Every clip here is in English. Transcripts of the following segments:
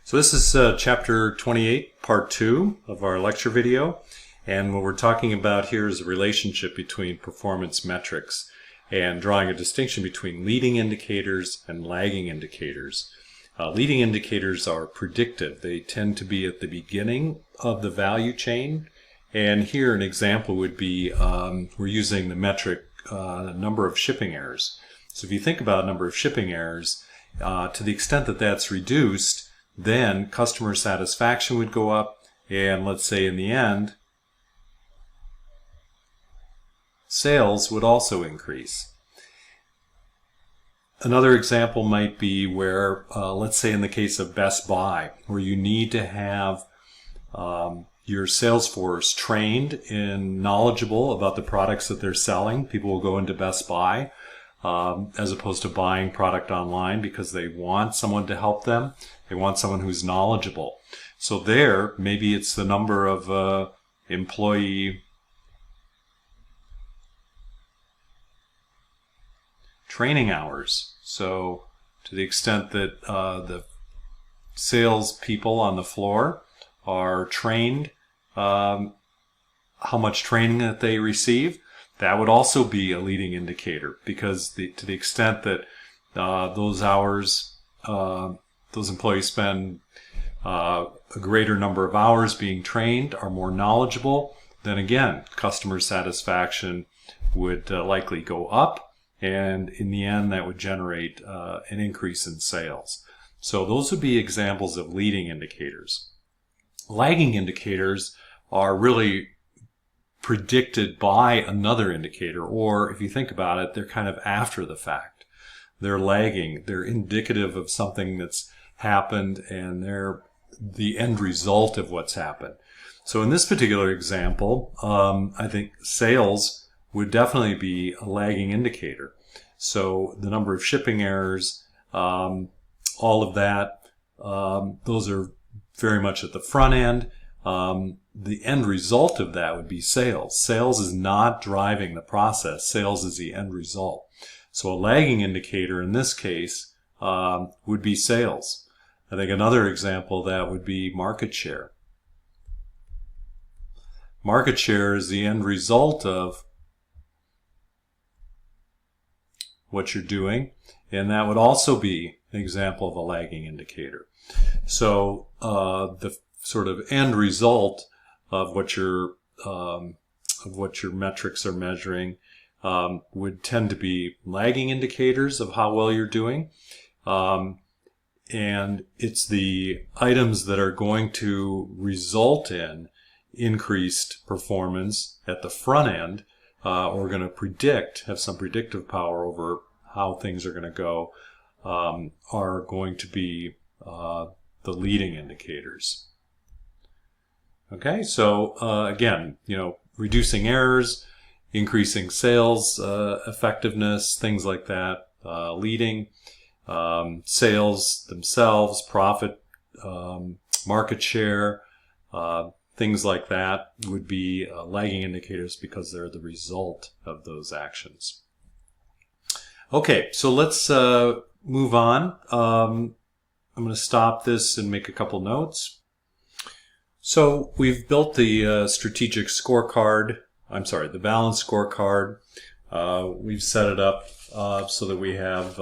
So this is chapter 28, part 2 of our lecture video. And what we're talking about here is the relationship between performance metrics and drawing a distinction between leading indicators and lagging indicators. Leading indicators are predictive. They tend to be at the beginning of the value chain. And here an example would be we're using the metric number of shipping errors. So if you think about number of shipping errors, to the extent that that's reduced, then customer satisfaction would go up, and let's say in the end, sales would also increase. Another example might be where, let's say in the case of Best Buy, where you need to have your sales force trained and knowledgeable about the products that they're selling. People will go into Best Buy as opposed to buying product online because they want someone to help them. They want someone who's knowledgeable. So there, maybe it's the number of employee training hours. So to the extent that the sales people on the floor are trained, how much training that they receive, that would also be a leading indicator, because to the extent that those hours, those employees spend a greater number of hours being trained, are more knowledgeable, then again, customer satisfaction would likely go up, and in the end that would generate an increase in sales. So those would be examples of leading indicators. Lagging indicators are really predicted by another indicator, or if you think about it, they're kind of after the fact. They're lagging. They're indicative of something that's happened, and they're the end result of what's happened. So in this particular example, I think sales would definitely be a lagging indicator. So the number of shipping errors, all of that, those are very much at the front end. The end result of that would be sales. Sales is not driving the process. Sales is the end result. So a lagging indicator in this case would be sales. I think another example of that would be market share. Market share is the end result of what you're doing, and that would also be an example of a lagging indicator. So the sort of end result of what your metrics are measuring would tend to be lagging indicators of how well you're doing, and it's the items that are going to result in increased performance at the front end, or going to have some predictive power over how things are going to go, are going to be the leading indicators. Okay, so again, reducing errors, increasing sales effectiveness, things like that, leading, sales themselves, profit, market share, things like that would be lagging indicators because they're the result of those actions. Okay, so let's move on. I'm going to stop this and make a couple notes. So we've built the strategic scorecard, the balanced scorecard. We've set it up so that we have,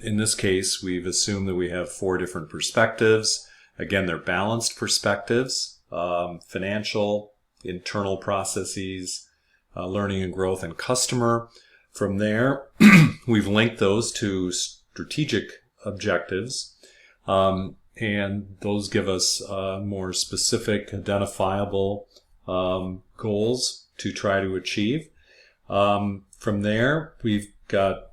in this case, we've assumed that we have 4 different perspectives. Again, they're balanced perspectives: financial, internal processes, learning and growth, and customer. From there, we've linked those to strategic objectives. And those give us more specific, identifiable goals to try to achieve. From there, we've got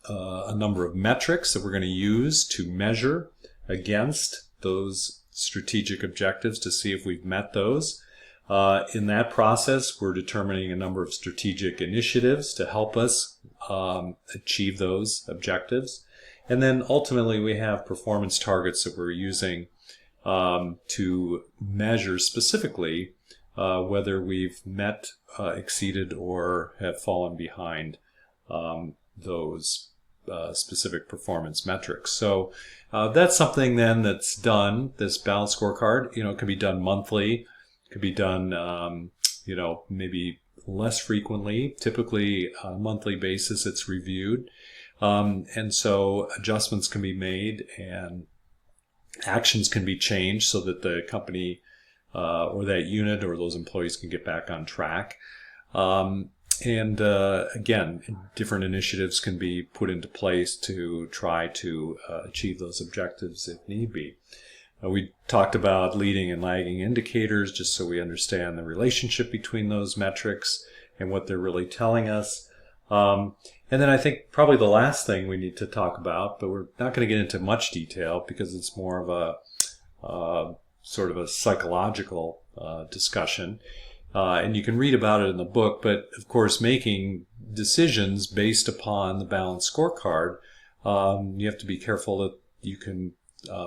a number of metrics that we're going to use to measure against those strategic objectives to see if we've met those. In that process, we're determining a number of strategic initiatives to help us achieve those objectives. And then ultimately we have performance targets that we're using to measure specifically whether we've met, exceeded, or have fallen behind those specific performance metrics. So that's something then that's done. This balanced scorecard, it can be done monthly, it could be done, maybe less frequently. Typically, on a monthly basis, it's reviewed, and so adjustments can be made and actions can be changed so that the company or that unit or those employees can get back on track. Again, different initiatives can be put into place to try to achieve those objectives if need be. We talked about leading and lagging indicators just so we understand the relationship between those metrics and what they're really telling us. And then I think probably the last thing we need to talk about, but we're not going to get into much detail because it's more of a sort of a psychological discussion. And you can read about it in the book, but of course making decisions based upon the balanced scorecard, you have to be careful that you can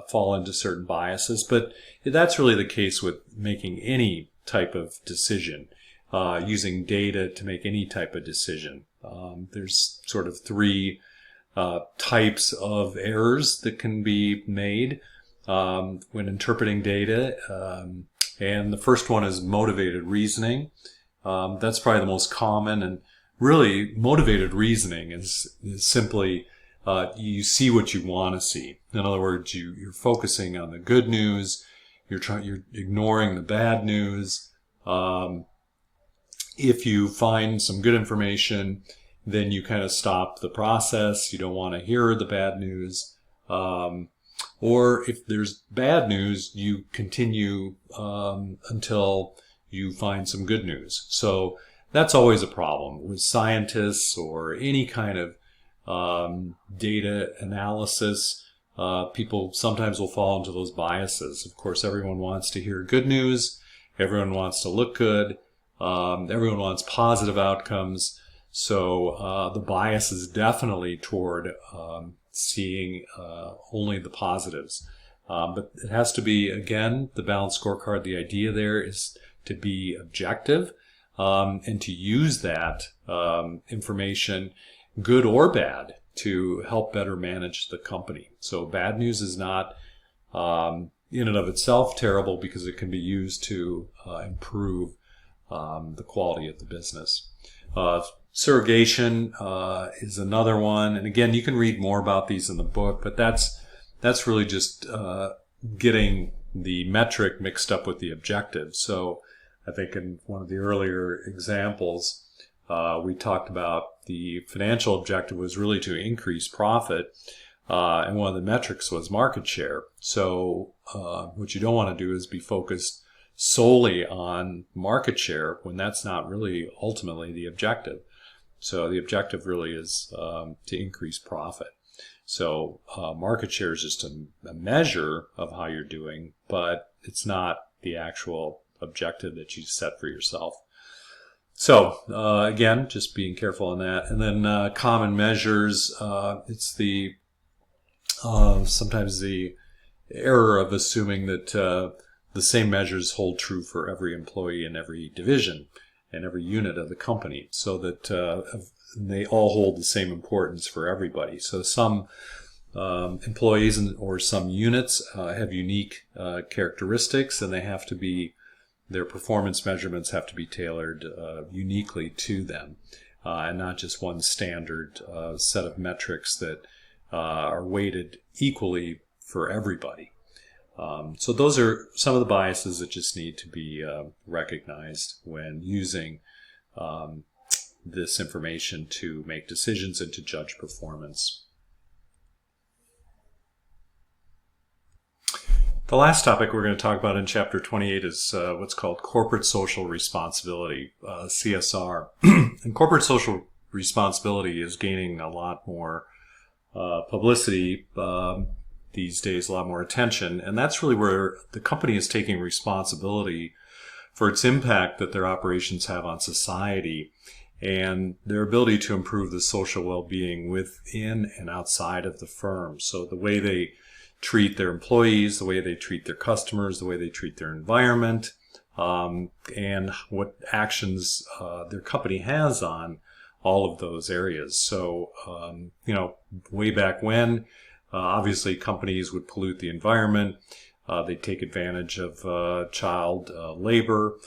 fall into certain biases. But that's really the case with making any type of decision, using data to make any type of decision. There's sort of three types of errors that can be made when interpreting data. And the first one is motivated reasoning. That's probably the most common. And really, motivated reasoning is simply you see what you want to see. In other words, you're focusing on the good news. You're ignoring the bad news. If you find some good information, then you kind of stop the process. You don't want to hear the bad news. Or if there's bad news, you continue until you find some good news. So that's always a problem with scientists or any kind of data analysis. People sometimes will fall into those biases. Of course, everyone wants to hear good news. Everyone wants to look good. Everyone wants positive outcomes. So the bias is definitely toward seeing only the positives. But it has to be, again, the balanced scorecard. The idea there is to be objective and to use that information, good or bad, to help better manage the company. So bad news is not in and of itself terrible because it can be used to improve the quality of the business. Surrogation is another one, and again, you can read more about these in the book, but that's really just getting the metric mixed up with the objective. So I think in one of the earlier examples, we talked about the financial objective was really to increase profit, and one of the metrics was market share. So what you don't want to do is be focused solely on market share when that's not really ultimately the objective. So the objective really is to increase profit. So market share is just a measure of how you're doing, but it's not the actual objective that you set for yourself. So again, just being careful on that. And then common measures, it's the sometimes the error of assuming that the same measures hold true for every employee in every division and every unit of the company, so that they all hold the same importance for everybody. So some employees or some units have unique characteristics, and they have to be, their performance measurements have to be tailored uniquely to them, and not just one standard set of metrics that are weighted equally for everybody. So those are some of the biases that just need to be recognized when using this information to make decisions and to judge performance. The last topic we're going to talk about in Chapter 28 is what's called corporate social responsibility, CSR. And corporate social responsibility is gaining a lot more publicity these days, a lot more attention, and that's really where the company is taking responsibility for its impact that their operations have on society and their ability to improve the social well-being within and outside of the firm. So the way they treat their employees, the way they treat their customers, the way they treat their environment, and what actions their company has on all of those areas. So, way back when, obviously companies would pollute the environment. They take advantage of child labor,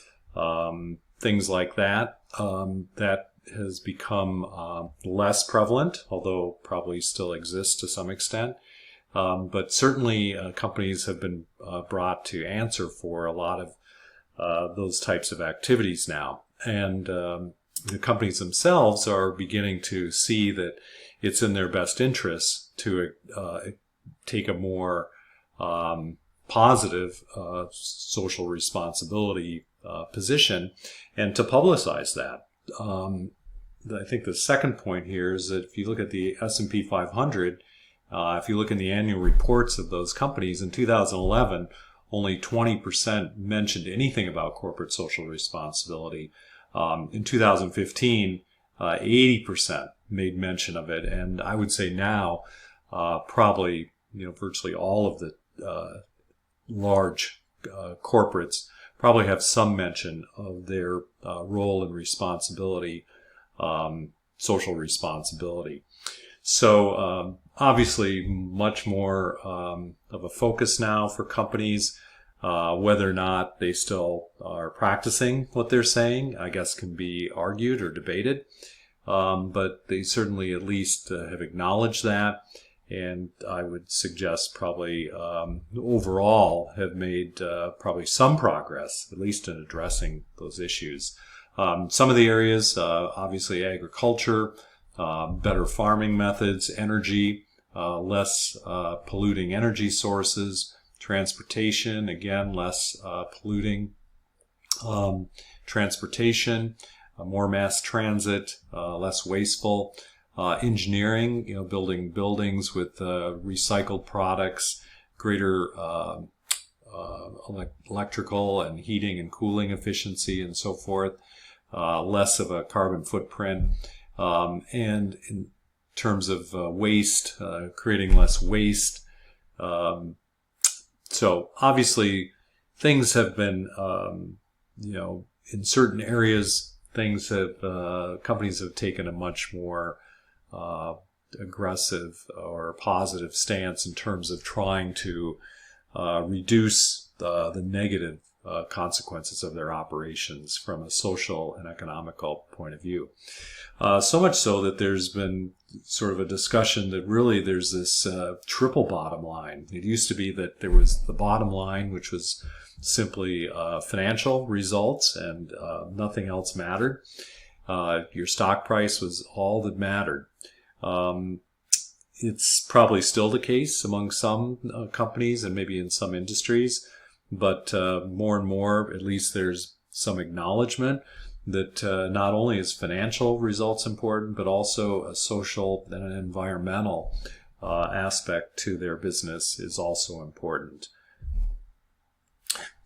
things like that. That has become less prevalent, although probably still exists to some extent. But certainly companies have been brought to answer for a lot of those types of activities now. And the companies themselves are beginning to see that it's in their best interests to take a more positive social responsibility position and to publicize that. I think the second point here is that if you look at the S&P 500, if you look in the annual reports of those companies in 2011, only 20% mentioned anything about corporate social responsibility. In 2015, 80% made mention of it, and I would say now probably virtually all of the large corporates probably have some mention of their role and responsibility, social responsibility. So obviously much more of a focus now for companies. Whether or not they still are practicing what they're saying, I guess, can be argued or debated. But they certainly at least have acknowledged that. And I would suggest probably overall have made probably some progress, at least in addressing those issues. Some of the areas, obviously agriculture, better farming methods, energy, less polluting energy sources, transportation, again, less polluting transportation, more mass transit, less wasteful. Engineering, building buildings with recycled products, greater electrical and heating and cooling efficiency and so forth, less of a carbon footprint. And in terms of waste, creating less waste. So obviously things have been, in certain areas, companies have taken a much more aggressive or positive stance in terms of trying to reduce the negative consequences of their operations from a social and economical point of view. So much so that there's been sort of a discussion that really there's this triple bottom line. It used to be that there was the bottom line, which was simply financial results and nothing else mattered. Your stock price was all that mattered. It's probably still the case among some companies and maybe in some industries, but more and more, at least there's some acknowledgement that not only is financial results important, but also a social and an environmental aspect to their business is also important.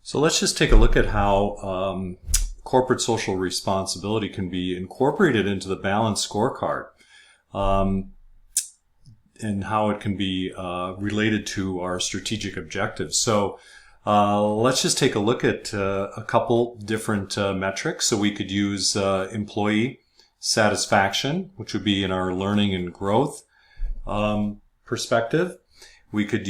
So let's just take a look at how corporate social responsibility can be incorporated into the balanced scorecard, and how it can be related to our strategic objectives. So let's just take a look at a couple different metrics. So we could use employee satisfaction, which would be in our learning and growth perspective. We could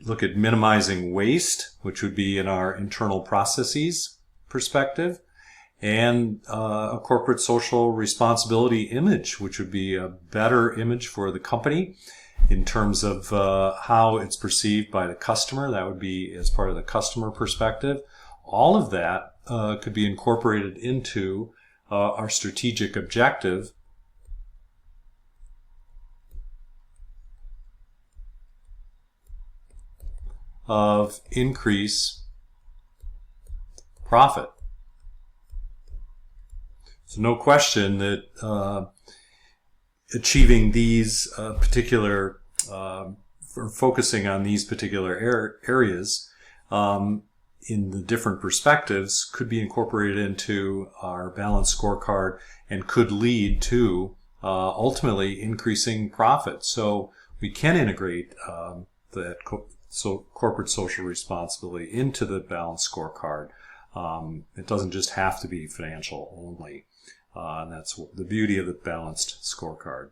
look at minimizing waste, which would be in our internal processes perspective, and a corporate social responsibility image, which would be a better image for the company in terms of how it's perceived by the customer. That would be as part of the customer perspective. All of that could be incorporated into our strategic objective of increase profit. So no question that achieving these particular, or focusing on these particular areas in the different perspectives could be incorporated into our balanced scorecard and could lead to ultimately increasing profit. So we can integrate that corporate social responsibility into the balanced scorecard. It doesn't just have to be financial only. And that's the beauty of the balanced scorecard.